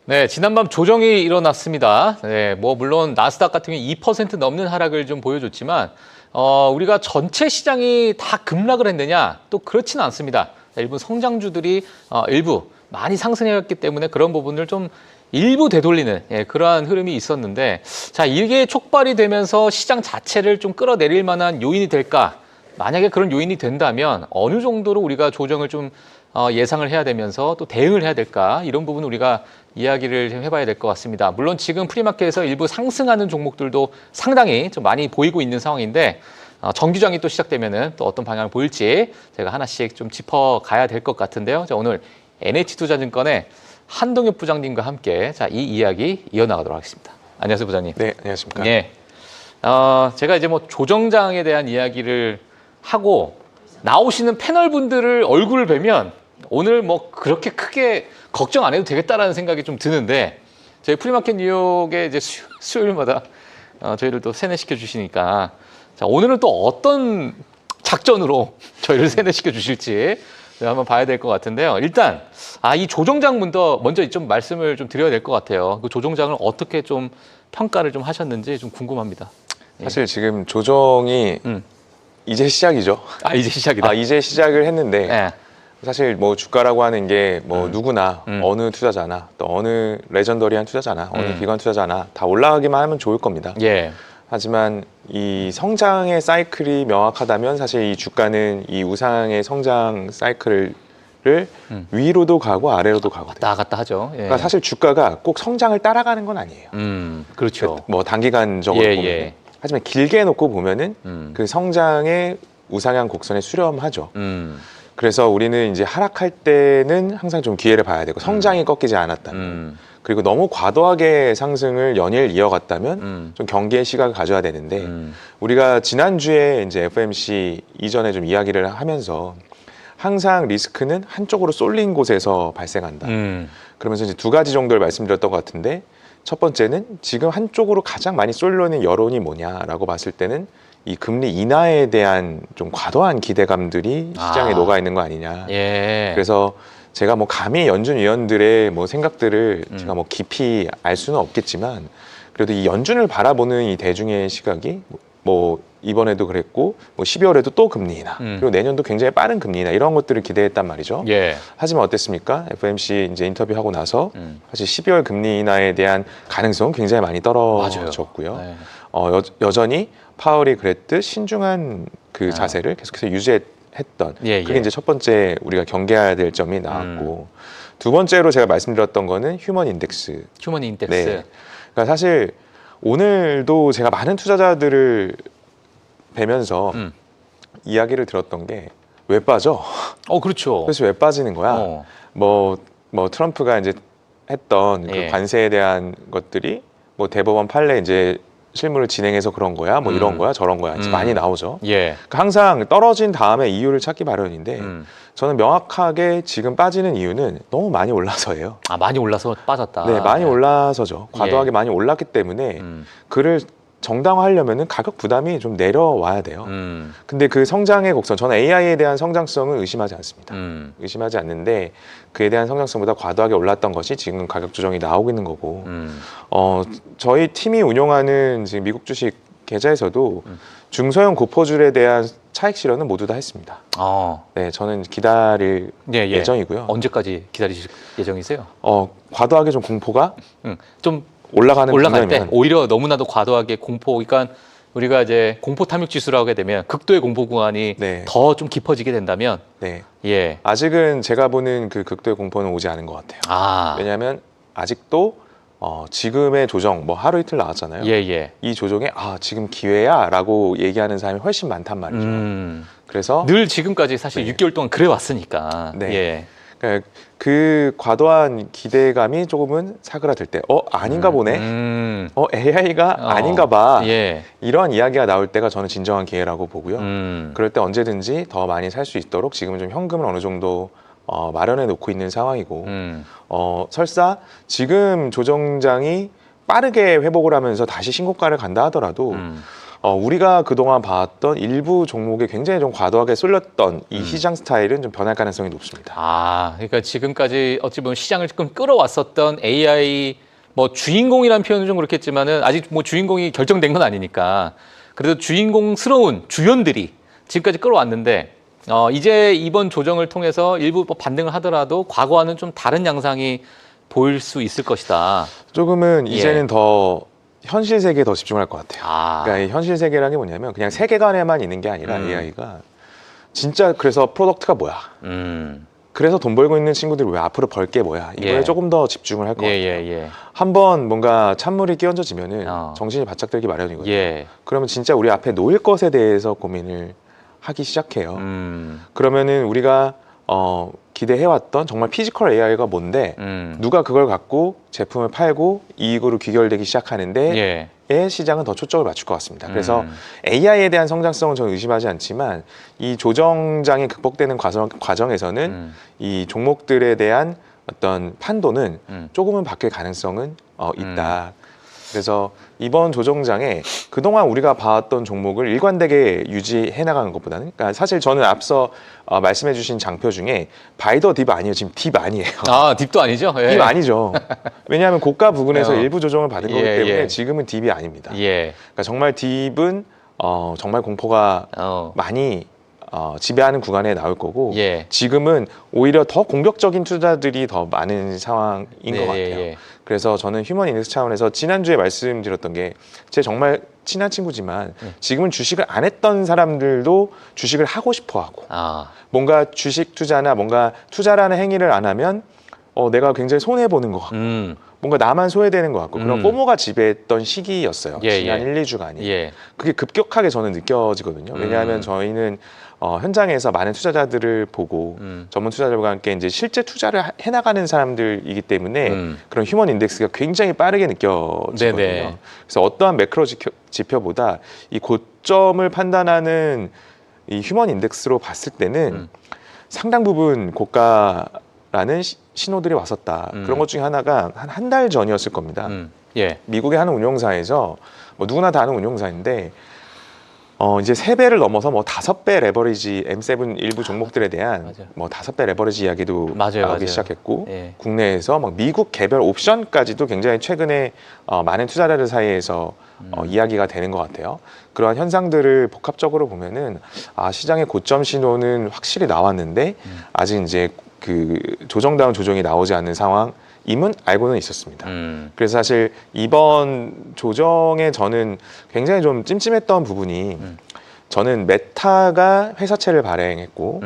네, 지난밤 조정이 일어났습니다. 네, 뭐 물론 나스닥 같은 경우 2% 넘는 하락을 좀 보여줬지만 우리가 전체 시장이 다 급락을 했느냐? 또 그렇지는 않습니다. 일부 성장주들이 일부 많이 상승했기 때문에 그런 부분을 좀 일부 되돌리는 그러한 흐름이 있었는데, 자, 이게 촉발이 되면서 시장 자체를 좀 끌어내릴 만한 요인이 될까? 만약에 그런 요인이 된다면 어느 정도로 우리가 조정을 좀 예상을 해야 되면서 또 대응을 해야 될까? 이런 부분 우리가 이야기를 좀 해봐야 될 것 같습니다. 물론 지금 프리마켓에서 일부 상승하는 종목들도 상당히 좀 많이 보이고 있는 상황인데, 정규장이 또 시작되면은 또 어떤 방향을 보일지 제가 하나씩 좀 짚어가야 될 것 같은데요. 자, 오늘 NH투자증권의 한동엽 부장님과 함께 자, 이 이야기 이어나가도록 하겠습니다. 안녕하세요, 부장님. 네, 안녕하십니까. 예. 제가 이제 뭐 조정장에 대한 이야기를 하고 나오시는 패널 분들을 얼굴을 뵈면 오늘 뭐 그렇게 크게 걱정 안 해도 되겠다라는 생각이 좀 드는데, 저희 프리마켓 뉴욕에 이제 수요일마다 저희를 또 세뇌시켜 주시니까, 자, 오늘은 또 어떤 작전으로 저희를 세뇌시켜 주실지 한번 봐야 될 것 같은데요. 일단 이 조정장 먼저 좀 말씀을 좀 드려야 될 것 같아요. 그 조정장을 어떻게 좀 평가를 좀 하셨는지 좀 궁금합니다. 사실 지금 조정이 이제 시작이죠. 이제 시작이다. 이제 시작을 했는데 네. 사실 뭐 주가라고 하는 게 뭐 누구나 어느 투자자나 또 어느 레전더리한 투자자나 어느 기관 투자자나 다 올라가기만 하면 좋을 겁니다. 예. 하지만 이 성장의 사이클이 명확하다면 사실 이 주가는 이 우상의 성장 사이클을 위로도 가고 아래로도 가고 왔다 갔다 하죠. 예. 그러니까 사실 주가가 꼭 성장을 따라가는 건 아니에요. 그렇죠. 뭐 단기간적으로 보면. 예. 하지만 길게 놓고 보면은 그 성장의 우상향 곡선에 수렴하죠. 그래서 우리는 이제 하락할 때는 항상 좀 기회를 봐야 되고, 성장이 꺾이지 않았다면, 그리고 너무 과도하게 상승을 연일 이어갔다면 좀 경계의 시각을 가져야 되는데, 우리가 지난주에 이제 FMC 이전에 좀 이야기를 하면서 항상 리스크는 한쪽으로 쏠린 곳에서 발생한다. 그러면서 이제 두 가지 정도를 말씀드렸던 것 같은데, 첫 번째는 지금 한쪽으로 가장 많이 쏠려있는 여론이 뭐냐라고 봤을 때는 이 금리 인하에 대한 좀 과도한 기대감들이 시장에 녹아 있는 거 아니냐. 예. 그래서 제가 뭐 감히 연준 위원들의 뭐 생각들을 제가 뭐 깊이 알 수는 없겠지만, 그래도 이 연준을 바라보는 이 대중의 시각이 뭐 이번에도 그랬고 뭐 12월에도 또 금리 인하, 그리고 내년도 굉장히 빠른 금리 인하, 이런 것들을 기대했단 말이죠. 예. 하지만 어땠습니까? FMC 이제 인터뷰하고 나서 사실 12월 금리 인하에 대한 가능성은 굉장히 많이 떨어졌고요. 네. 여전히 파월이 그랬듯 신중한 그 자세를 계속해서 유지했던, 그게 이제 첫 번째 우리가 경계해야 될 점이 나왔고, 두 번째로 제가 말씀드렸던 거는 휴먼 인덱스. 휴먼 인덱스. 네. 그러니까 사실 오늘도 제가 많은 투자자들을 뵈면서 이야기를 들었던 게, 왜 빠져? 그렇죠. 그래서 왜 빠지는 거야? 뭐 트럼프가 이제 했던 그 관세에 대한 것들이 뭐 대법원 판례 이제 실무를 진행해서 그런 거야, 뭐 이런 거야, 저런 거야, 이제 많이 나오죠. 예. 그러니까 항상 떨어진 다음에 이유를 찾기 마련인데, 저는 명확하게 지금 빠지는 이유는 너무 많이 올라서예요. 많이 올라서 빠졌다. 네, 많이 올라서죠. 과도하게 많이 올랐기 때문에 그를 정당화하려면은 가격 부담이 좀 내려와야 돼요. 근데 그 성장의 곡선, 저는 AI에 대한 성장성은 의심하지 않습니다. 의심하지 않는데, 그에 대한 성장성보다 과도하게 올랐던 것이 지금 가격 조정이 나오고 있는 거고, 저희 팀이 운영하는 지금 미국 주식 계좌에서도 중소형 고포줄에 대한 차익 실현은 모두 다 했습니다. 네, 저는 기다릴 예정이고요. 언제까지 기다리실 예정이세요? 과도하게 좀 공포가 좀 올라갈 때 오히려 너무나도 과도하게 공포, 그러니까 우리가 이제 공포 탐욕 지수라고 하게 되면 극도의 공포 구간이 더 좀 깊어지게 된다면, 아직은 제가 보는 그 극도의 공포는 오지 않은 것 같아요. 왜냐하면 아직도 지금의 조정, 뭐 하루 이틀 나왔잖아요. 이 조정에 지금 기회야라고 얘기하는 사람이 훨씬 많단 말이죠. 그래서 늘 지금까지 사실 6개월 동안 그래 왔으니까. 그러니까 그 과도한 기대감이 조금은 사그라들 때 아닌가 보네, AI가 아닌가 봐, 이런 이야기가 나올 때가 저는 진정한 기회라고 보고요. 그럴 때 언제든지 더 많이 살 수 있도록 지금은 좀 현금을 어느 정도 마련해 놓고 있는 상황이고, 설사 지금 조정장이 빠르게 회복을 하면서 다시 신고가를 간다 하더라도 우리가 그동안 봐왔던 일부 종목에 굉장히 좀 과도하게 쏠렸던 이 시장 스타일은 좀 변할 가능성이 높습니다. 아, 그러니까 지금까지 어찌 보면 시장을 조금 끌어왔었던 AI 뭐 주인공이라는 표현은 좀 그렇겠지만은 아직 뭐 주인공이 결정된 건 아니니까 그래도 주인공스러운 주연들이 지금까지 끌어왔는데 이제 이번 조정을 통해서 일부 뭐 반등을 하더라도 과거와는 좀 다른 양상이 보일 수 있을 것이다. 조금은 예. 이제는 더 현실 세계에 더 집중할 것 같아요. 아, 그러니까 이 현실 세계라는 게 뭐냐면 그냥 세계관에만 있는 게 아니라 음. AI가 진짜 그래서 프로덕트가 뭐야? 그래서 돈 벌고 있는 친구들이 왜 앞으로 벌 게 뭐야? 이거에 예. 조금 더 집중을 할 것 같아요. 예. 한번 뭔가 찬물이 끼얹어지면은 어. 정신이 바짝 들기 마련이거든요. 예. 그러면 진짜 우리 앞에 놓일 것에 대해서 고민을 하기 시작해요. 그러면은 우리가 기대해왔던 정말 피지컬 AI가 뭔데 누가 그걸 갖고 제품을 팔고 이익으로 귀결되기 시작하는데 예. 의 시장은 더 초점을 맞출 것 같습니다. 그래서 AI에 대한 성장성은 저는 의심하지 않지만 이 조정장이 극복되는 과정에서는 이 종목들에 대한 어떤 판도는 조금은 바뀔 가능성은 있다. 그래서 이번 조정장에 그동안 우리가 봐왔던 종목을 일관되게 유지해 나가는 것보다는 그러니까 사실 저는 앞서 말씀해 주신 장표 중에 바이더 딥 아니에요. 지금 딥 아니에요. 아, 딥도 아니죠? 예. 딥 아니죠. 왜냐하면 고가 부근에서 어. 일부 조정을 받은 거기 예, 때문에 예. 지금은 딥이 아닙니다. 예. 그러니까 정말 딥은 정말 공포가 많이 지배하는 구간에 나올 거고 예. 지금은 오히려 더 공격적인 투자들이 더 많은 상황인 네, 것 같아요. 예. 그래서 저는 휴먼 인덱스 차원에서 지난주에 말씀드렸던 게 제 정말 친한 친구지만 지금은 주식을 안 했던 사람들도 주식을 하고 싶어 하고 아, 뭔가 주식 투자나 뭔가 투자라는 행위를 안 하면 내가 굉장히 손해보는 것 같고 뭔가 나만 소외되는 것 같고 그런 포모가 지배했던 시기였어요. 예, 지난 예. 1, 2주간이. 예. 그게 급격하게 저는 느껴지거든요. 왜냐하면 저희는 현장에서 많은 투자자들을 보고 전문 투자자들과 함께 이제 실제 투자를 해나가는 사람들이기 때문에 그런 휴먼 인덱스가 굉장히 빠르게 느껴지거든요. 네네. 그래서 어떠한 매크로 지표보다 이 고점을 판단하는 이 휴먼 인덱스로 봤을 때는 상당 부분 고가라는 신호들이 왔었다. 그런 것 중에 하나가 한 달 전이었을 겁니다. 예. 미국의 한 운용사에서 뭐 누구나 다 아는 운용사인데 이제 3배를 넘어서 뭐 5배 레버리지 M7 일부 종목들에 대한 맞아요. 뭐 5배 레버리지 이야기도 맞아요. 나오기 시작했고 예. 국내에서 막 미국 개별 옵션까지도 굉장히 최근에 많은 투자자들 사이에서 이야기가 되는 것 같아요. 그러한 현상들을 복합적으로 보면은 시장의 고점 신호는 확실히 나왔는데 아직 이제 그 조정다운 조정이 나오지 않는 상황임은 알고는 있었습니다. 그래서 사실 이번 조정에 저는 굉장히 좀 찜찜했던 부분이 저는 메타가 회사채를 발행했고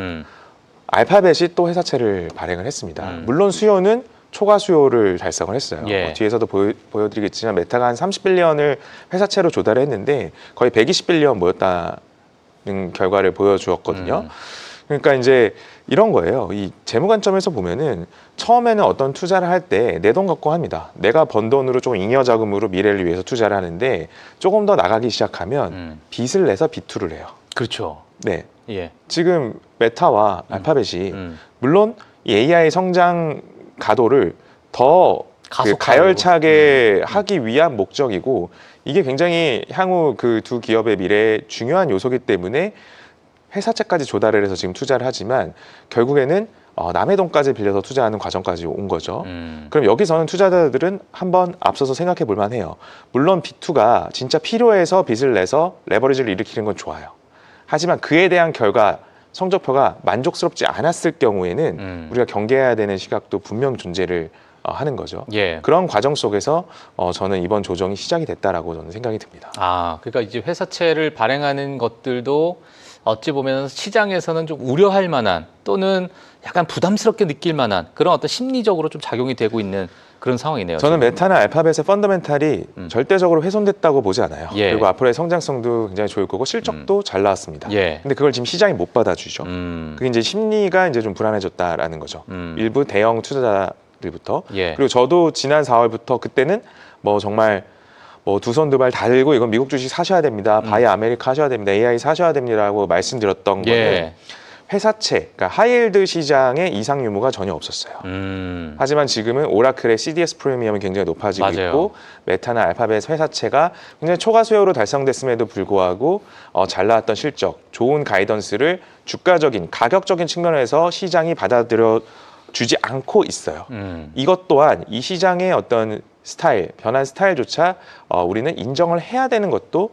알파벳이 또 회사채를 발행을 했습니다. 물론 수요는 초과 수요를 달성을 했어요. 예. 뒤에서도 보여드리겠지만 메타가 한 30빌리언을 회사채로 조달을 했는데 거의 120빌리언 모였다는 결과를 보여주었거든요. 그러니까 이제 이런 거예요. 이 재무 관점에서 보면은 처음에는 어떤 투자를 할 때 내 돈 갖고 합니다. 내가 번 돈으로 좀 잉여 자금으로 미래를 위해서 투자를 하는데 조금 더 나가기 시작하면 빚을 내서 비투를 해요. 그렇죠. 네. 예. 지금 메타와 알파벳이 물론 이 AI 성장 가도를 더 가속화하려고. 가열차게 하기 위한 목적이고 이게 굉장히 향후 그 두 기업의 미래에 중요한 요소이기 때문에 회사채까지 조달을 해서 지금 투자를 하지만 결국에는 남의 돈까지 빌려서 투자하는 과정까지 온 거죠. 그럼 여기서는 투자자들은 한번 앞서서 생각해 볼 만해요. 물론 B2가 진짜 필요해서 빚을 내서 레버리지를 일으키는 건 좋아요. 하지만 그에 대한 결과 성적표가 만족스럽지 않았을 경우에는 우리가 경계해야 되는 시각도 분명 존재를 하는 거죠. 예. 그런 과정 속에서 저는 이번 조정이 시작이 됐다라고 저는 생각이 듭니다. 그러니까 이제 회사채를 발행하는 것들도 어찌 보면 시장에서는 좀 우려할 만한 또는 약간 부담스럽게 느낄 만한 그런 어떤 심리적으로 좀 작용이 되고 있는 그런 상황이네요. 저는 지금. 메타나 알파벳의 펀더멘탈이 절대적으로 훼손됐다고 보지 않아요. 예. 그리고 앞으로의 성장성도 굉장히 좋을 거고 실적도 잘 나왔습니다. 예. 근데 그걸 지금 시장이 못 받아주죠. 그게 이제 심리가 이제 좀 불안해졌다라는 거죠. 일부 대형 투자자들부터. 예. 그리고 저도 지난 4월부터 그때는 뭐 정말 뭐 두 손 두 발 다 들고 이건 미국 주식 사셔야 됩니다. 바이 아메리카 하셔야 됩니다. AI 사셔야 됩니다라고 말씀드렸던 거는 예. 회사채, 그러니까 하이힐드 시장에 이상 유무가 전혀 없었어요. 하지만 지금은 오라클의 CDS 프리미엄이 굉장히 높아지고 맞아요. 있고 메타나 알파벳 회사채가 굉장히 초과 수요로 달성됐음에도 불구하고 잘 나왔던 실적, 좋은 가이던스를 주가적인, 가격적인 측면에서 시장이 받아들여 주지 않고 있어요. 이것 또한 이 시장의 어떤 스타일, 변한 스타일조차 우리는 인정을 해야 되는 것도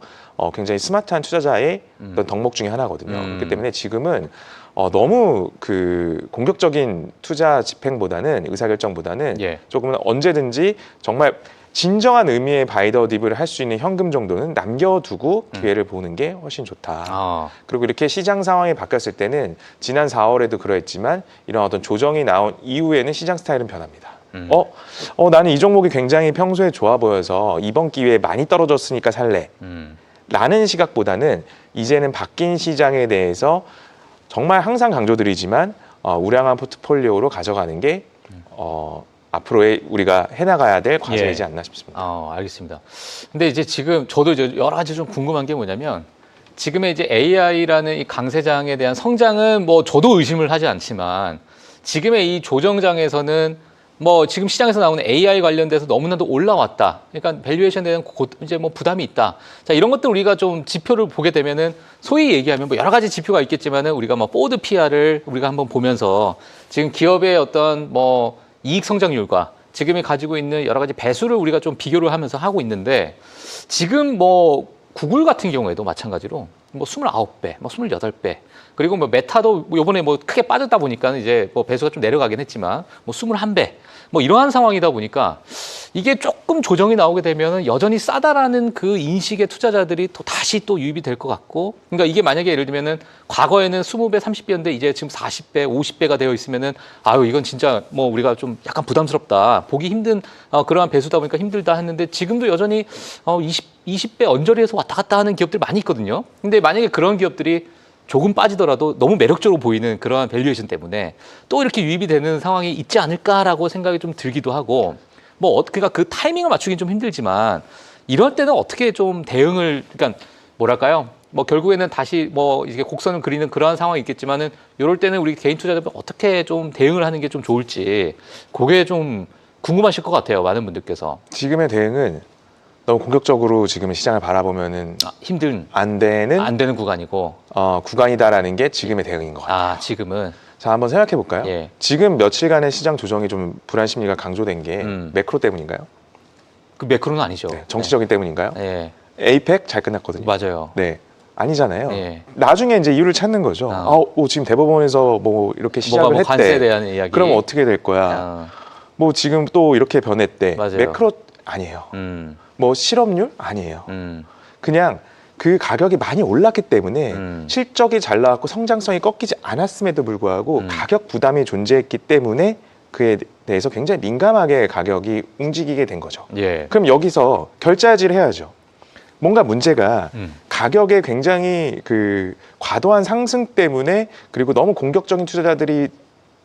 굉장히 스마트한 투자자의 어떤 덕목 중에 하나거든요. 그렇기 때문에 지금은 너무 그 공격적인 투자 집행보다는 의사결정보다는 예. 조금은 언제든지 정말 진정한 의미의 바이더 딥을 할 수 있는 현금 정도는 남겨두고 기회를 보는 게 훨씬 좋다. 그리고 이렇게 시장 상황이 바뀌었을 때는 지난 4월에도 그러했지만 이런 어떤 조정이 나온 이후에는 시장 스타일은 변합니다. 나는 이 종목이 굉장히 평소에 좋아 보여서 이번 기회에 많이 떨어졌으니까 살래. 라는 시각보다는 이제는 바뀐 시장에 대해서 정말 항상 강조드리지만 우량한 포트폴리오로 가져가는 게 앞으로의 우리가 해나가야 될 과제이지 않나 싶습니다. 알겠습니다. 근데 이제 지금 저도 이제 여러 가지 좀 궁금한 게 뭐냐면 지금의 이제 AI라는 이 강세장에 대한 성장은 뭐 저도 의심을 하지 않지만 지금의 이 조정장에서는 뭐 지금 시장에서 나오는 AI 관련돼서 너무나도 올라왔다. 그러니까 밸류에이션에 대한 이제 뭐 부담이 있다. 자, 이런 것들 우리가 좀 지표를 보게 되면은 소위 얘기하면 뭐 여러 가지 지표가 있겠지만은 우리가 뭐 포워드 PR을 우리가 한번 보면서 지금 기업의 어떤 뭐 이익 성장률과 지금이 가지고 있는 여러 가지 배수를 우리가 좀 비교를 하면서 하고 있는데 지금 뭐 구글 같은 경우에도 마찬가지로 뭐 29배, 뭐 28배, 그리고 뭐 메타도 요번에 뭐 크게 빠졌다 보니까 이제 뭐 배수가 좀 내려가긴 했지만 뭐 21배, 뭐 이러한 상황이다 보니까 이게 조금 조정이 나오게 되면 여전히 싸다라는 그 인식의 투자자들이 또 다시 또 유입이 될 것 같고, 그러니까 이게 만약에 예를 들면은 과거에는 20배, 30배였는데 이제 지금 40배, 50배가 되어 있으면은 아유 이건 진짜 뭐 우리가 좀 약간 부담스럽다, 보기 힘든 그러한 배수다 보니까 힘들다 했는데 지금도 여전히 20배 언저리에서 왔다 갔다 하는 기업들 많이 있거든요. 근데 만약에 그런 기업들이 조금 빠지더라도 너무 매력적으로 보이는 그러한 밸류에이션 때문에 또 이렇게 유입이 되는 상황이 있지 않을까라고 생각이 좀 들기도 하고, 뭐 그러니까 그 타이밍을 맞추긴 좀 힘들지만 이럴 때는 어떻게 좀 대응을, 그러니까 뭐랄까요? 뭐 결국에는 다시 뭐 이게 곡선을 그리는 그러한 상황이 있겠지만은 이럴 때는 우리 개인 투자자들 어떻게 좀 대응을 하는 게 좀 좋을지 그게 좀 궁금하실 것 같아요, 많은 분들께서. 지금의 대응은 너무 공격적으로 지금 시장을 바라보면은 힘든 안 되는 구간이고 구간이다라는 게 지금의 대응인 것 같아요. 지금은 자, 한번 생각해 볼까요? 예. 지금 며칠간의 시장 조정이 좀 불안 심리가 강조된 게 매크로 때문인가요? 그 매크로는 아니죠. 네, 정치적인 때문인가요? 예. 에이펙 잘 끝났거든요. 맞아요. 네. 아니잖아요. 예. 나중에 이제 이유를 찾는 거죠. 지금 대법원에서 뭐 이렇게 시작을 했대. 관세에 대한 이야기. 그럼 어떻게 될 거야? 뭐 지금 또 이렇게 변했대. 맞아요. 매크로 아니에요. 뭐 실업률 아니에요. 그냥 그 가격이 많이 올랐기 때문에 실적이 잘 나왔고 성장성이 꺾이지 않았음에도 불구하고 가격 부담이 존재했기 때문에 그에 대해서 굉장히 민감하게 가격이 움직이게 된 거죠. 예. 그럼 여기서 결자지를 해야죠. 뭔가 문제가 가격의 굉장히 그 과도한 상승 때문에, 그리고 너무 공격적인 투자자들이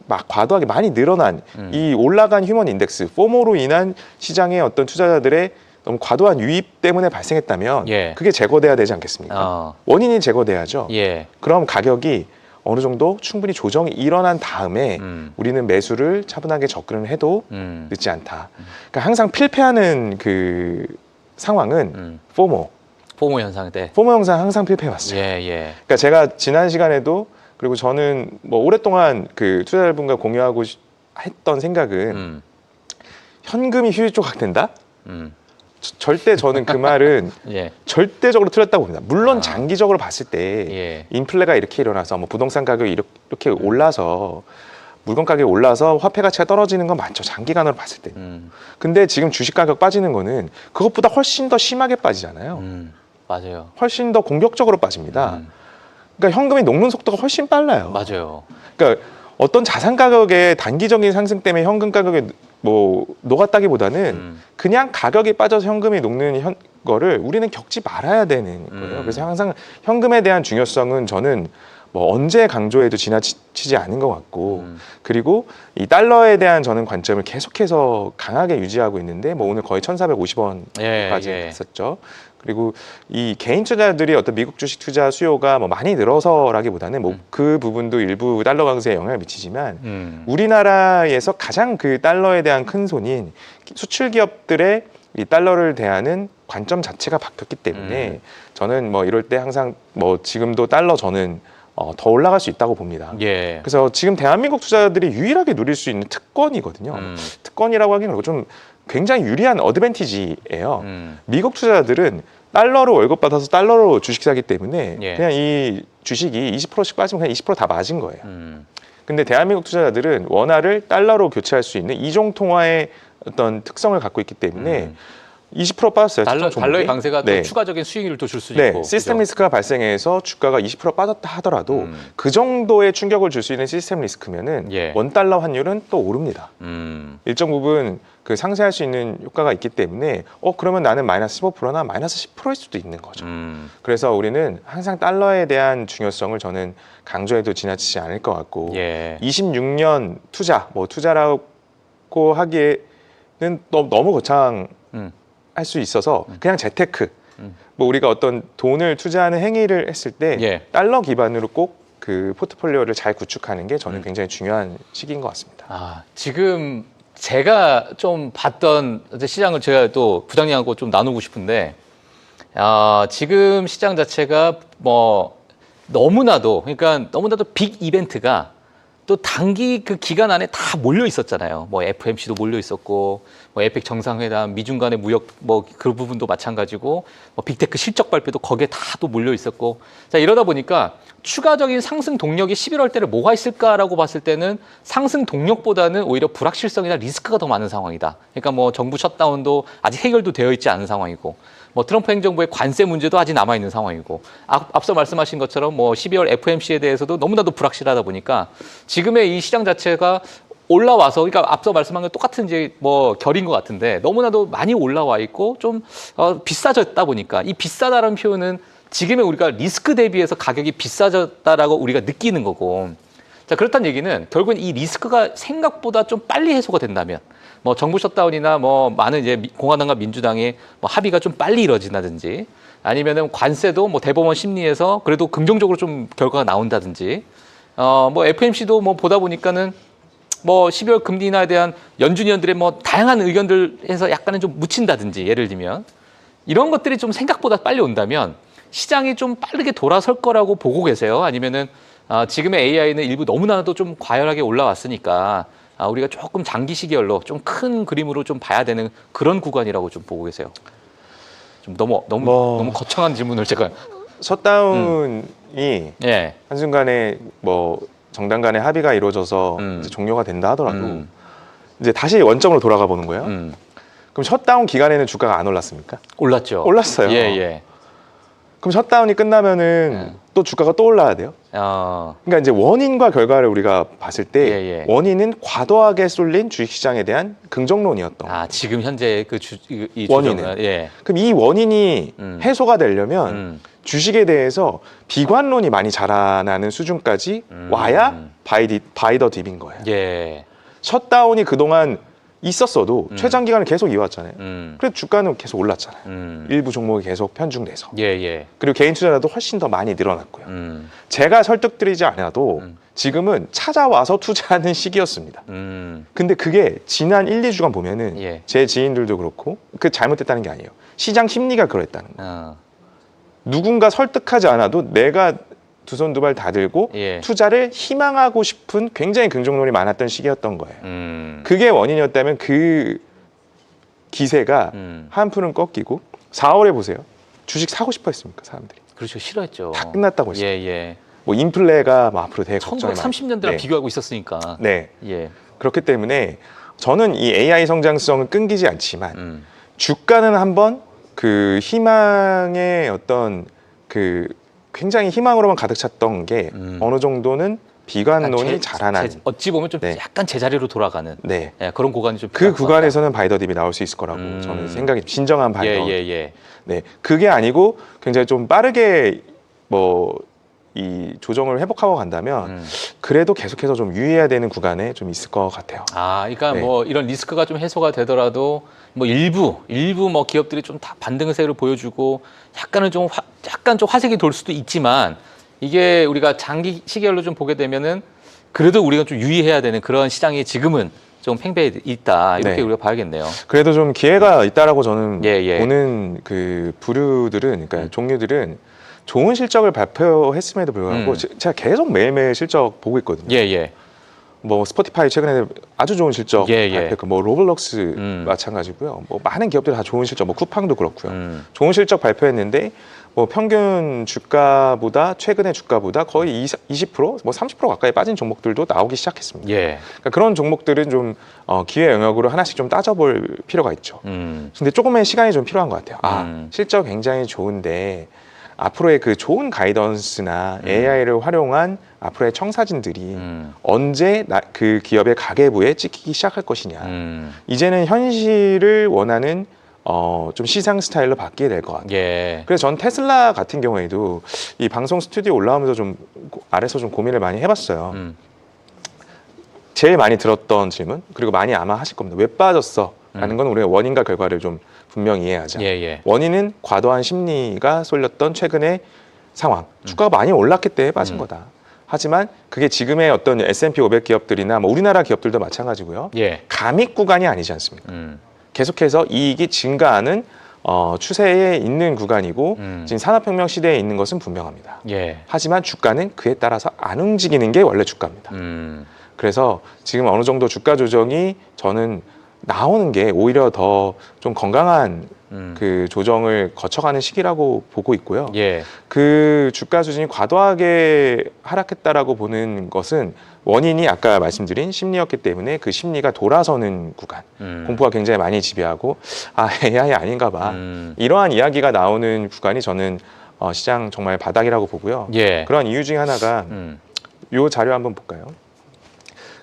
막 과도하게 많이 늘어난 이 올라간 휴먼 인덱스, 포모로 인한 시장의 어떤 투자자들의 너무 과도한 유입 때문에 발생했다면 예. 그게 제거돼야 되지 않겠습니까? 원인이 제거돼야죠. 예. 그럼 가격이 어느 정도 충분히 조정이 일어난 다음에 우리는 매수를 차분하게 접근을 해도 늦지 않다. 그러니까 항상 필패하는 그 상황은 포모 현상 때. 포모 현상 항상 필패해왔어요. 예. 그러니까 제가 지난 시간에도, 그리고 저는 뭐 오랫동안 그 투자자분과 공유하고 했던 생각은 현금이 휴지 조각된다? 절대 저는 그 말은 예. 절대적으로 틀렸다고 봅니다. 물론 장기적으로 봤을 때 예. 인플레가 이렇게 일어나서 뭐 부동산 가격이 이렇게 올라서 물건 가격이 올라서 화폐 가치가 떨어지는 건 맞죠. 장기간으로 봤을 때. 근데 지금 주식 가격 빠지는 거는 그것보다 훨씬 더 심하게 빠지잖아요. 맞아요. 훨씬 더 공격적으로 빠집니다. 그러니까 현금이 녹는 속도가 훨씬 빨라요. 맞아요. 그러니까 어떤 자산 가격의 단기적인 상승 때문에 현금 가격에 뭐 녹았다기보다는 그냥 가격이 빠져서 현금이 녹는 거를 우리는 겪지 말아야 되는 거예요. 그래서 항상 현금에 대한 중요성은 저는 뭐 언제 강조해도 지나치지 않은 것 같고, 그리고 이 달러에 대한 저는 관점을 계속해서 강하게 유지하고 있는데, 뭐 오늘 거의 1,450원까지 갔었죠. 그리고 이 개인 투자들이 어떤 미국 주식 투자 수요가 뭐 많이 늘어서라기보다는 뭐 그 부분도 일부 달러 강세에 영향을 미치지만 우리나라에서 가장 그 달러에 대한 큰 손인 수출 기업들의 이 달러를 대하는 관점 자체가 바뀌었기 때문에 저는 뭐 이럴 때 항상 뭐 지금도 달러 저는 더 올라갈 수 있다고 봅니다. 예. 그래서 지금 대한민국 투자자들이 유일하게 누릴 수 있는 특권이거든요. 특권이라고 하기는 좀 굉장히 유리한 어드밴티지예요. 미국 투자자들은 달러로 월급 받아서 달러로 주식 사기 때문에 예. 그냥 이 주식이 20%씩 빠지면 그냥 20%다 맞은 거예요. 근데 대한민국 투자자들은 원화를 달러로 교체할 수 있는 이종 통화의 어떤 특성을 갖고 있기 때문에 20% 빠졌어요. 달러의 강세가 네. 또 추가적인 수익률을 또 줄 수 네, 있고. 시스템 그죠? 리스크가 발생해서 주가가 20% 빠졌다 하더라도 그 정도의 충격을 줄 수 있는 시스템 리스크면은 예. 원달러 환율은 또 오릅니다. 일정 부분 그 상쇄할 수 있는 효과가 있기 때문에 그러면 나는 마이너스 15%나 마이너스 10%일 수도 있는 거죠. 그래서 우리는 항상 달러에 대한 중요성을 저는 강조해도 지나치지 않을 것 같고 예. 26년 투자라고 하기에는 너무 거창 할 수 있어서 그냥 재테크 뭐 우리가 어떤 돈을 투자하는 행위를 했을 때 예. 달러 기반으로 꼭 그 포트폴리오를 잘 구축하는 게 저는 굉장히 중요한 시기인 것 같습니다. 아, 지금 제가 좀 봤던 시장을 제가 또 부장님하고 좀 나누고 싶은데 지금 시장 자체가 뭐 너무나도 빅 이벤트가 또 단기 그 기간 안에 다 몰려 있었잖아요. 뭐 FMC도 몰려 있었고, 뭐 에펙 정상회담, 미중 간의 무역 뭐 그 부분도 마찬가지고, 뭐 빅테크 실적 발표도 거기에 다 또 몰려 있었고. 자, 이러다 보니까 추가적인 상승 동력이 11월 달에 뭐가 있을까라고 봤을 때는 상승 동력보다는 오히려 불확실성이나 리스크가 더 많은 상황이다. 그러니까 뭐 정부 셧다운도 아직 해결도 되어 있지 않은 상황이고, 뭐 트럼프 행정부의 관세 문제도 아직 남아 있는 상황이고, 앞서 말씀하신 것처럼 뭐 12월 FMC에 대해서도 너무나도 불확실하다 보니까 지금의 이 시장 자체가 올라와서, 그러니까 앞서 말씀한 건 똑같은 이제 뭐 결인 것 같은데 너무나도 많이 올라와 있고 좀 비싸졌다 보니까, 이 비싸다라는 표현은 지금의 우리가 리스크 대비해서 가격이 비싸졌다라고 우리가 느끼는 거고, 자, 그렇다는 얘기는 결국은 이 리스크가 생각보다 좀 빨리 해소가 된다면, 뭐 정부 셧다운이나 뭐 많은 이제 공화당과 민주당의 뭐 합의가 좀 빨리 이루어진다든지, 아니면은 관세도 뭐 대법원 심리에서 그래도 긍정적으로 좀 결과가 나온다든지, 뭐 FMC도 뭐 보다 보니까는 뭐 12월 금리 인하에 대한 연준위원들의 뭐 다양한 의견들에서 약간은 좀 묻힌다든지, 예를 들면 이런 것들이 좀 생각보다 빨리 온다면 시장이 좀 빠르게 돌아설 거라고 보고 계세요? 아니면은 지금의 AI는 일부 너무나도 좀 과열하게 올라왔으니까 우리가 조금 장기 시계열로 좀 큰 그림으로 좀 봐야 되는 그런 구간이라고 좀 보고 계세요? 좀 너무 거창한 질문을 제가. 셧다운이 예. 한순간에 뭐 정당 간의 합의가 이루어져서 이제 종료가 된다 하더라도 이제 다시 원점으로 돌아가 보는 거예요. 그럼 셧다운 기간에는 주가가 안 올랐습니까? 올랐죠. 올랐어요. 예. 그럼 셧다운이 끝나면은 또 주가가 또 올라야 돼요. 그러니까 이제 원인과 결과를 우리가 봤을 때 원인은 과도하게 쏠린 주식시장에 대한 긍정론이었던 거예요. 지금 현재 이 원인은. 예. 그럼 이 원인이 해소가 되려면 주식에 대해서 비관론이 많이 자라나는 수준까지 와야 바이 더 딥인 거예요. 예. 셧다운이 그동안 있었어도 최장 기간을 계속 이어왔잖아요. 그래서 주가는 계속 올랐잖아요. 일부 종목이 계속 편중돼서. 예. 그리고 개인 투자자도 훨씬 더 많이 늘어났고요. 제가 설득드리지 않아도 지금은 찾아와서 투자하는 시기였습니다. 근데 그게 지난 1, 2주간 보면은 제 지인들도 그렇고 그 잘못됐다는 게 아니에요. 시장 심리가 그랬다는 거예요. 누군가 설득하지 않아도 내가 두 손 두 발 다 들고 투자를 희망하고 싶은 굉장히 긍정론이 많았던 시기였던 거예요. 그게 원인이었다면 그 기세가 한풀은 꺾이고 4월에 보세요. 주식 사고 싶어 했습니까, 사람들이? 그렇죠. 싫어했죠. 다 끝났다고 했어요. 예. 뭐 인플레가 뭐 앞으로 되게 걱정이 많아요. 1930년대랑 비교하고 있었으니까. 네. 예. 그렇기 때문에 저는 이 AI 성장성을 끊기지 않지만 주가는 한번 그 희망의 어떤 그 굉장히 희망으로만 가득 찼던 게 어느 정도는 비관론이 자라나는 어찌 보면 좀 약간 제자리로 돌아가는 그런 구간이 좀 그 구간에서는 바이더딥이 나올 수 있을 거라고 저는 생각이 진정한 바이더. 예. 네, 그게 아니고 굉장히 좀 빠르게 뭐 이 조정을 회복하고 간다면 그래도 계속해서 좀 유의해야 되는 구간에 좀 있을 것 같아요. 아, 그러니까 네. 뭐 이런 리스크가 좀 해소가 되더라도 뭐 일부 뭐 기업들이 좀 다 반등세를 보여주고 약간 좀 화색이 돌 수도 있지만 이게 우리가 장기 시계열로 좀 보게 되면은 그래도 우리가 좀 유의해야 되는 그런 시장이 지금은 좀 팽배해 있다 이렇게 네. 우리가 봐야겠네요. 그래도 좀 기회가 있다라고 저는 예. 보는 그 부류들은 그러니까 종류들은 좋은 실적을 발표했음에도 불구하고 제가 계속 매일매일 실적 보고 있거든요. 예. 뭐 스포티파이 최근에 아주 좋은 실적 예. 발표했고 뭐 로블록스 마찬가지고요. 뭐 많은 기업들 다 좋은 실적, 뭐 쿠팡도 그렇고요. 좋은 실적 발표했는데 뭐 평균 주가보다 최근의 주가보다 거의 20%, 뭐 30% 가까이 빠진 종목들도 나오기 시작했습니다. 예. 그러니까 그런 종목들은 좀 기회 영역으로 하나씩 좀 따져볼 필요가 있죠. 근데 조금의 시간이 좀 필요한 것 같아요. 실적 굉장히 좋은데 앞으로의 그 좋은 가이던스나 AI를 활용한 앞으로의 청사진들이 언제 그 기업의 가계부에 찍히기 시작할 것이냐. 이제는 현실을 원하는 좀 시상 스타일로 바뀌게 될 것 같아요. 예. 그래서 전 테슬라 같은 경우에도 이 방송 스튜디오 올라오면서 좀 아래서 좀 고민을 많이 해봤어요. 제일 많이 들었던 질문, 그리고 많이 아마 하실 겁니다. 왜 빠졌어? 라는 건 우리가 원인과 결과를 좀 분명히 이해하자. 예. 원인은 과도한 심리가 쏠렸던 최근의 상황. 주가가 많이 올랐기 때문에 빠진 거다. 하지만 그게 지금의 어떤 S&P 500 기업들이나 뭐 우리나라 기업들도 마찬가지고요. 예. 감익 구간이 아니지 않습니까? 계속해서 이익이 증가하는 추세에 있는 구간이고 지금 산업혁명 시대에 있는 것은 분명합니다. 예. 하지만 주가는 그에 따라서 안 움직이는 게 원래 주가입니다. 그래서 지금 어느 정도 주가 조정이 저는 나오는 게 오히려 더 좀 건강한 그 조정을 거쳐가는 시기라고 보고 있고요. 예. 그 주가 수준이 과도하게 하락했다라고 보는 것은 원인이 아까 말씀드린 심리였기 때문에 그 심리가 돌아서는 구간, 공포가 굉장히 많이 지배하고 AI 아닌가 봐. 이러한 이야기가 나오는 구간이 저는 시장 정말 바닥이라고 보고요. 예. 그런 이유 중에 하나가 이 자료 한번 볼까요?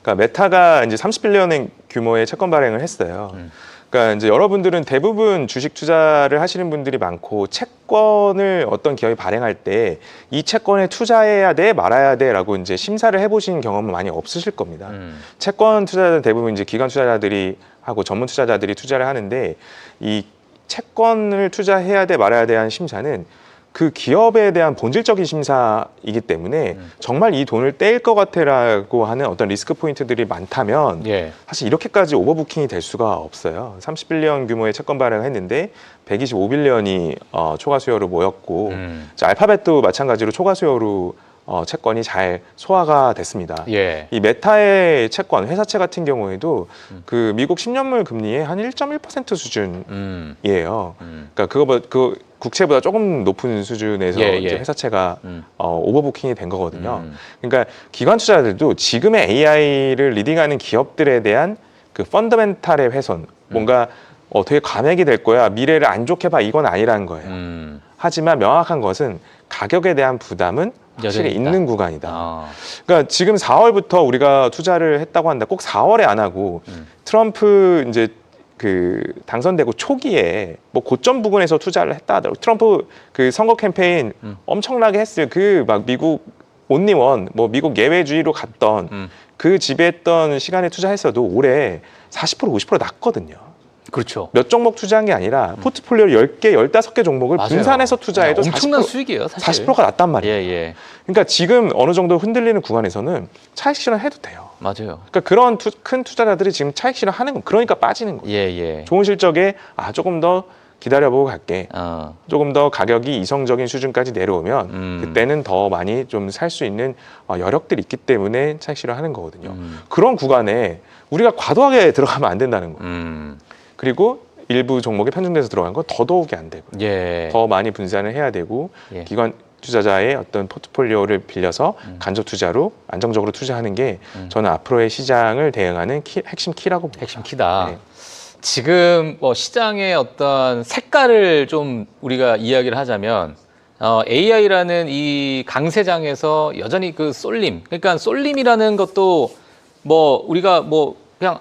그러니까 메타가 이제 30빌리언 규모의 채권 발행을 했어요. 그러니까 이제 여러분들은 대부분 주식 투자를 하시는 분들이 많고 채권을 어떤 기업이 발행할 때 이 채권에 투자해야 돼 말아야 돼라고 이제 심사를 해보신 경험은 많이 없으실 겁니다. 채권 투자자들 대부분 이제 기관 투자자들이 하고 전문 투자자들이 투자를 하는데 이 채권을 투자해야 돼 말아야 돼한 심사는 그 기업에 대한 본질적인 심사이기 때문에 정말 이 돈을 떼일 것 같아라고 하는 어떤 리스크 포인트들이 많다면 예. 사실 이렇게까지 오버부킹이 될 수가 없어요. 30빌리언 규모의 채권 발행을 했는데 125빌리언이 초과 수요로 모였고 알파벳도 마찬가지로 초과 수요로 채권이 잘 소화가 됐습니다. 예. 이 메타의 채권, 회사채 같은 경우에도 그 미국 10년물 금리의 한 1.1% 수준이에요. 그러니까 그 국채보다 조금 높은 수준에서 이제 회사채가 오버부킹이 된 거거든요. 그러니까 기관 투자자들도 지금의 AI를 리딩하는 기업들에 대한 그 펀더멘탈의 훼손, 뭔가 되게 감액이 될 거야, 미래를 안 좋게 봐, 이건 아니라는 거예요. 하지만 명확한 것은 가격에 대한 부담은 확실히 있는 구간이다. 그러니까 지금 4월부터 우리가 투자를 했다고 한다. 꼭 4월에 안 하고 트럼프 이제 그 당선되고 초기에 뭐 고점 부근에서 투자를 했다 하더라고. 트럼프 그 선거 캠페인 엄청나게 했을 그 막 미국 온리원 뭐 미국 예외주의로 갔던 그 지배했던 시간에 투자했어도 올해 40% 50% 났거든요. 그렇죠. 몇 종목 투자한 게 아니라 포트폴리오를 10개, 15개 종목을 맞아요. 분산해서 투자해도 엄청난 40%, 수익이에요, 사실. 40%가 났단 말이에요. 예. 그러니까 지금 어느 정도 흔들리는 구간에서는 차익 실현해도 돼요. 맞아요. 그러니까 그런 큰 투자자들이 지금 차익 실현하는 거, 그러니까 빠지는 거예요. 예. 좋은 실적에 조금 더 기다려보고 갈게. 조금 더 가격이 이성적인 수준까지 내려오면 그때는 더 많이 좀 살 수 있는 여력들이 있기 때문에 차익 실현하는 거거든요. 그런 구간에 우리가 과도하게 들어가면 안 된다는 거예요. 그리고 일부 종목에 편중돼서 들어간 건 더더욱이 안 되고 더 많이 분산을 해야 되고 기관 투자자의 어떤 포트폴리오를 빌려서 간접 투자로 안정적으로 투자하는 게 저는 앞으로의 시장을 대응하는 핵심 키라고 봅니다. 핵심 키다. 네. 지금 뭐 시장의 어떤 색깔을 좀 우리가 이야기를 하자면 AI라는 이 강세장에서 여전히 그 쏠림, 그러니까 쏠림이라는 것도 뭐 우리가 뭐 그냥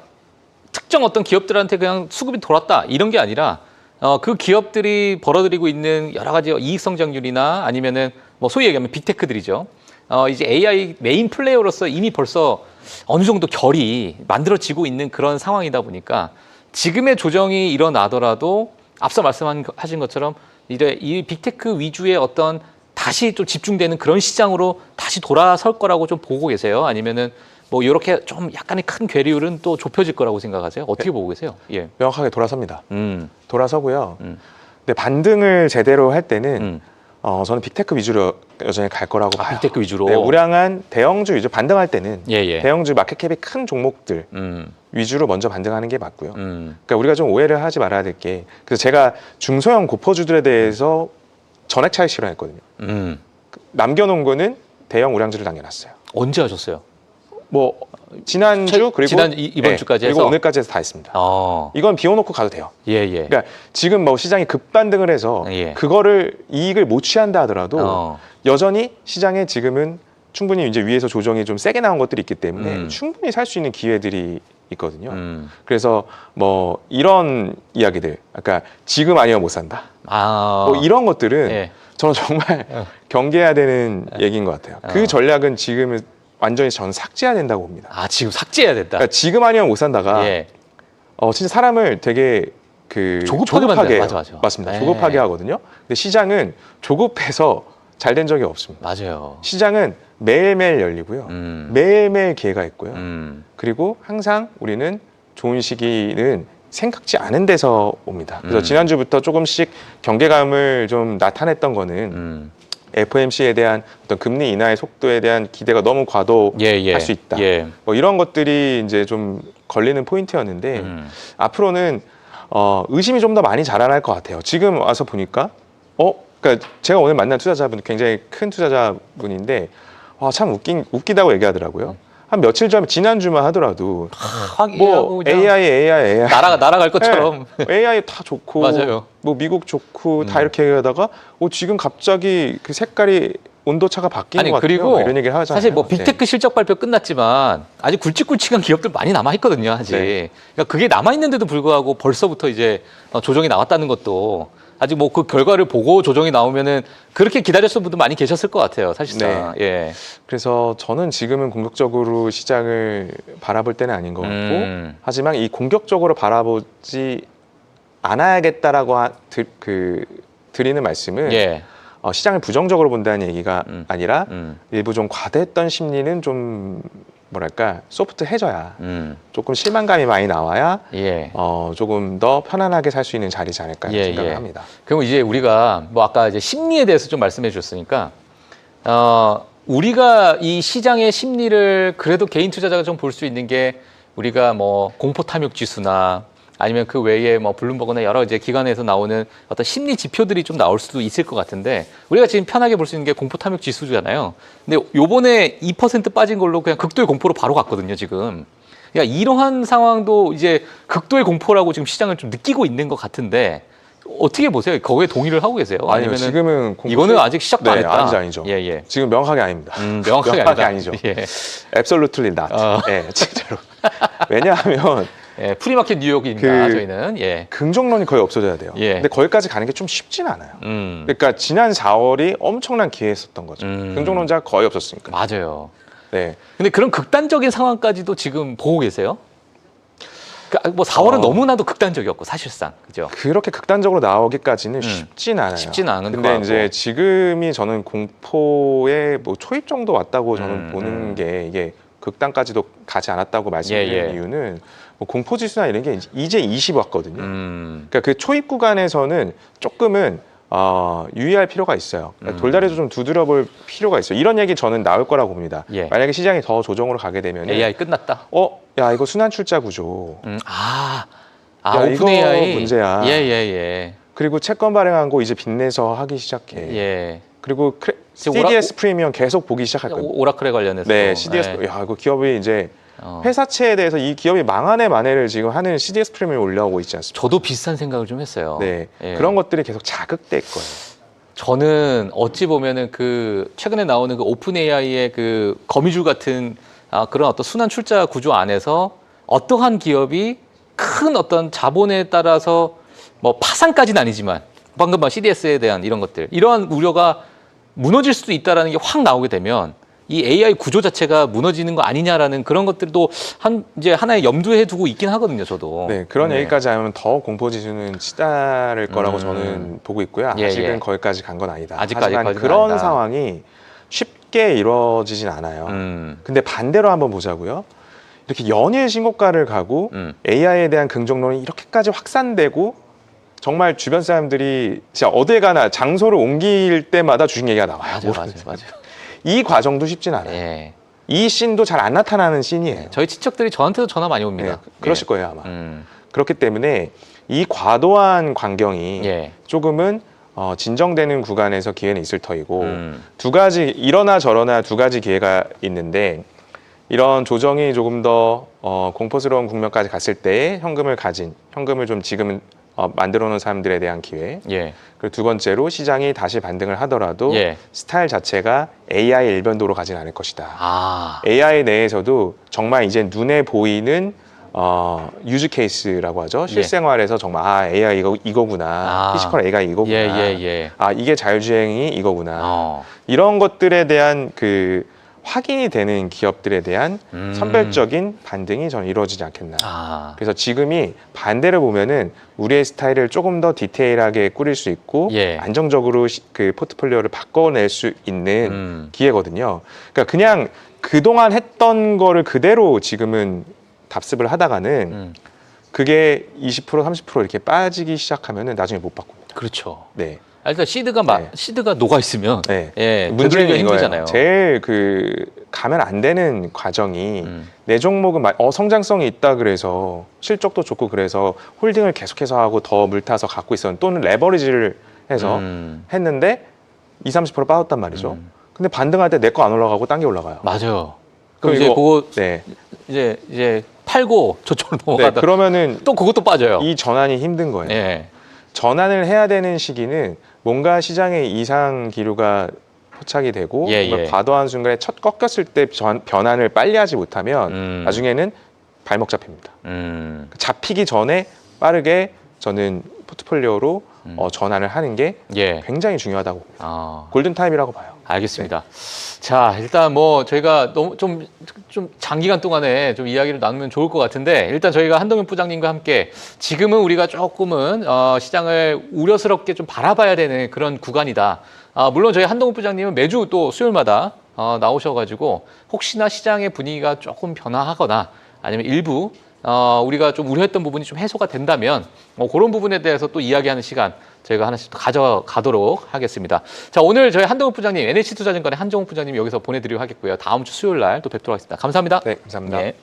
특정 어떤 기업들한테 그냥 수급이 돌았다 이런 게 아니라 그 기업들이 벌어들이고 있는 여러 가지 이익 성장률이나 아니면은 뭐 소위 얘기하면 빅테크들이죠. 이제 AI 메인 플레이어로서 이미 벌써 어느 정도 결이 만들어지고 있는 그런 상황이다 보니까 지금의 조정이 일어나더라도 앞서 말씀하신 것처럼 이제 이 빅테크 위주의 어떤 다시 좀 집중되는 그런 시장으로 다시 돌아설 거라고 좀 보고 계세요? 아니면은 뭐 이렇게 좀 약간의 큰 괴리율은 또 좁혀질 거라고 생각하세요? 어떻게 보고 계세요? 예. 명확하게 돌아섭니다. 돌아서고요. 근데 반등을 제대로 할 때는 저는 빅테크 위주로 여전히 갈 거라고 봐요. 빅테크 위주로. 네, 우량한 대형주 위주 반등할 때는 예. 대형주 마켓캡이 큰 종목들 위주로 먼저 반등하는 게 맞고요. 그러니까 우리가 좀 오해를 하지 말아야 될 게 그래서 제가 중소형 고퍼주들에 대해서 전액 차익 실현했거든요. 남겨놓은 거는 대형 우량주를 남겨놨어요. 언제 하셨어요? 뭐 지난주 그리고 이번 주까지 해서 그리고 오늘까지 해서 다 했습니다. 이건 비워놓고 가도 돼요. 예. 그러니까 지금 뭐 시장이 급반등을 해서 예. 그거를 이익을 못 취한다 하더라도 여전히 시장에 지금은 충분히 이제 위에서 조정이 좀 세게 나온 것들이 있기 때문에 충분히 살 수 있는 기회들이 있거든요. 그래서 뭐 이런 이야기들, 아까 지금 아니면 못 산다. 뭐 이런 것들은 예. 저는 정말 경계해야 되는 얘기인 것 같아요. 그 전략은 지금은 완전히 저는 삭제해야 된다고 봅니다. 지금 삭제해야 된다. 그러니까 지금 아니면 못 산다가 예. 진짜 사람을 되게 조급하게 조급하게 만들어요. 맞아. 맞습니다. 네. 조급하게 하거든요. 근데 시장은 조급해서 잘 된 적이 없습니다. 맞아요. 시장은 매일매일 열리고요. 매일매일 기회가 있고요. 그리고 항상 우리는 좋은 시기는 생각지 않은 데서 옵니다. 그래서 지난주부터 조금씩 경계감을 좀 나타냈던 거는 FOMC에 대한 어떤 금리 인하의 속도에 대한 기대가 너무 과도할 수 있다. 뭐 이런 것들이 이제 좀 걸리는 포인트였는데 앞으로는 의심이 좀 더 많이 자라날 것 같아요. 지금 와서 보니까 그러니까 제가 오늘 만난 투자자분 굉장히 큰 투자자분인데 참 웃기다고 얘기하더라고요. 한 며칠 전 지난주만 하더라도 뭐 AI 날아갈 것처럼 네. AI 다 좋고 맞아요. 뭐 미국 좋고 다 이렇게 얘기하다가 지금 갑자기 그 색깔이 온도차가 바뀌는 것 같아요. 그리고 이런 얘기를 하잖아요. 사실 뭐 빅테크 실적 발표 끝났지만 아직 굵직굵직한 기업들 많이 남아 있거든요. 아직. 네. 그러니까 그게 남아 있는데도 불구하고 벌써부터 이제 조정이 나왔다는 것도 아직 뭐 그 결과를 보고 조정이 나오면은 그렇게 기다렸던 분도 많이 계셨을 것 같아요. 사실상. 네. 예. 그래서 저는 지금은 공격적으로 시장을 바라볼 때는 아닌 것 같고 하지만 이 공격적으로 바라보지 않아야겠다라고 드리는 말씀은 예. 시장을 부정적으로 본다는 얘기가 아니라 일부 좀 과대했던 심리는 좀 뭐랄까 소프트해져야 조금 실망감이 많이 나와야 예. 조금 더 편안하게 살 수 있는 자리지 않을까 생각을 합니다. 그럼 이제 우리가 뭐 아까 이제 심리에 대해서 좀 말씀해 주셨으니까 우리가 이 시장의 심리를 그래도 개인 투자자가 좀 볼 수 있는 게 우리가 뭐 공포 탐욕 지수나 아니면 그 외에 뭐 블룸버그나 여러 이제 기관에서 나오는 어떤 심리 지표들이 좀 나올 수도 있을 것 같은데 우리가 지금 편하게 볼 수 있는 게 공포 탐욕 지수잖아요. 근데 요번에 2% 빠진 걸로 그냥 극도의 공포로 바로 갔거든요, 지금. 그러니까 이러한 상황도 이제 극도의 공포라고 지금 시장을 좀 느끼고 있는 것 같은데 어떻게 보세요? 거기에 동의를 하고 계세요? 아니면 지금은 이거는 아직 시작도 안 했다. 아니죠. 예. 지금 명확하게 아닙니다. 명확하게 아니죠. 예. Absolutely not. 예, 진짜로. 왜냐하면 프리마켓 뉴욕입니다. 저희는 긍정론이 거의 없어져야 돼요. 근데 거기까지 가는 게 좀 쉽진 않아요. 그러니까 지난 4월이 엄청난 기회였었던 거죠. 긍정론자가 거의 없었으니까. 맞아요. 네. 근데 그런 극단적인 상황까지도 지금 보고 계세요? 뭐 4월은 너무나도 극단적이었고 사실상 그죠? 그렇게 극단적으로 나오기까지는 쉽진 않아요. 쉽진 않은 근데 거하고. 이제 지금이 저는 공포의 뭐 초입 정도 왔다고 저는 보는 게 이게 극단까지도 가지 않았다고 말씀드리는 이유는 뭐 공포 지수나 이런 게 이제 20 왔거든요. 그러니까 그 초입 구간에서는 조금은 유의할 필요가 있어요. 그러니까 돌다리도 좀 두드려 볼 필요가 있어요. 이런 얘기 저는 나올 거라고 봅니다. 만약에 시장이 더 조정으로 가게 되면 AI 끝났다. 야 이거 순환 출자 구조. 야, 오픈 이거 AI 문제야. 예. 그리고 채권 발행한 거 이제 빚내서 하기 시작해. 예. 그리고 CDS 프리미엄 계속 보기 시작할 거예요. 오라클에 관련해서. 네, CDS. 야, 이거 기업이 이제 회사채에 대해서 이 기업이 망한의 만해를 지금 하는 CDS 프리미엄이 올라오고 있지 않습니까? 저도 비슷한 생각을 좀 했어요. 네, 그런 것들이 계속 자극될 거예요. 저는 어찌 보면은 그 최근에 나오는 그 오픈 AI의 그 거미줄 같은 그런 어떤 순환 출자 구조 안에서 어떠한 기업이 큰 어떤 자본에 따라서 뭐 파산까지는 아니지만 방금 CDS에 대한 이런 것들 이러한 우려가 무너질 수도 있다라는 게 확 나오게 되면 이 AI 구조 자체가 무너지는 거 아니냐라는 그런 것들도 이제 하나의 염두에 두고 있긴 하거든요, 저도. 네, 그런 얘기까지 하면 더 공포 지수는 치달을 거라고 저는 보고 있고요. 예, 아직은 예. 거기까지 간 건 아니다. 아직까지는 하지만 그런 아니다. 상황이 쉽게 이루어지진 않아요. 근데 반대로 한번 보자고요. 이렇게 연일 신고가를 가고 AI에 대한 긍정론이 이렇게까지 확산되고 정말 주변 사람들이 진짜 어딜 가나 장소를 옮길 때마다 주식 얘기가 나와요. 맞아요. 이 과정도 쉽진 않아요. 예. 이 씬도 잘 안 나타나는 씬이에요. 저희 친척들이 저한테도 전화 많이 네, 옵니다. 그러실 예. 거예요 아마. 그렇기 때문에 이 과도한 광경이 예. 조금은 진정되는 구간에서 기회는 있을 터이고 두 가지 이러나 저러나 두 가지 기회가 있는데 이런 조정이 조금 더 공포스러운 국면까지 갔을 때에 현금을 좀 지금은 만들어 놓은 사람들에 대한 기회. 예. 그리고 두 번째로 시장이 다시 반등을 하더라도 예. 스타일 자체가 AI 일변도로 가진 않을 것이다. 아. AI 내에서도 정말 이제 눈에 보이는 유즈 케이스라고 하죠. 실생활에서 정말 AI 이거구나. 피지컬 AI가 이거구나. 예. 이게 자율주행이 이거구나. 이런 것들에 대한 그 확인이 되는 기업들에 대한 선별적인 반등이 저는 이루어지지 않겠나. 그래서 지금이 반대로 보면은 우리의 스타일을 조금 더 디테일하게 꾸릴 수 있고 예. 안정적으로 그 포트폴리오를 바꿔낼 수 있는 기회거든요. 그러니까 그냥 그동안 했던 거를 그대로 지금은 답습을 하다가는 그게 20% 30% 이렇게 빠지기 시작하면은 나중에 못 바꿉니다. 그렇죠. 네. 일단 시드가 녹아 있으면 네. 예, 문제는 되돌리기가 이거예요. 힘들잖아요. 제일 가면 안 되는 과정이 내 종목은 성장성이 있다 그래서 실적도 좋고 그래서 홀딩을 계속해서 하고 더 물타서 갖고 있었는데 또는 레버리지를 해서 했는데 20~30% 빠졌단 말이죠. 근데 반등할 때 내 거 안 올라가고 딴 게 올라가요. 맞아요. 그럼 이제 그거 네. 이제 팔고 저쪽으로 네, 넘어가다 그러면은 또 그것도 빠져요. 이 전환이 힘든 거예요. 예. 전환을 해야 되는 시기는 뭔가 시장의 이상 기류가 포착이 되고 정말 과도한 순간에 첫 꺾였을 때 변환을 빨리 하지 못하면 나중에는 발목 잡힙니다. 잡히기 전에 빠르게 저는 포트폴리오로 전환을 하는 게 굉장히 중요하다고 봅니다. 골든타임이라고 봐요. 알겠습니다. 자, 일단 뭐 저희가 너무 좀 장기간 동안에 좀 이야기를 나누면 좋을 것 같은데 일단 저희가 한동윤 부장님과 함께 지금은 우리가 조금은 시장을 우려스럽게 좀 바라봐야 되는 그런 구간이다. 물론 저희 한동윤 부장님은 매주 또 수요일마다 나오셔가지고 혹시나 시장의 분위기가 조금 변화하거나 아니면 일부 우리가 좀 우려했던 부분이 좀 해소가 된다면 그런 부분에 대해서 또 이야기하는 시간 저희가 하나씩 가져가도록 하겠습니다. 자, 오늘 저희 한동훈 부장님, NH투자증권의 한종욱 부장님 여기서 보내드리도록 하겠고요. 다음 주 수요일 날 또 뵙도록 하겠습니다. 감사합니다. 네, 감사합니다. 예.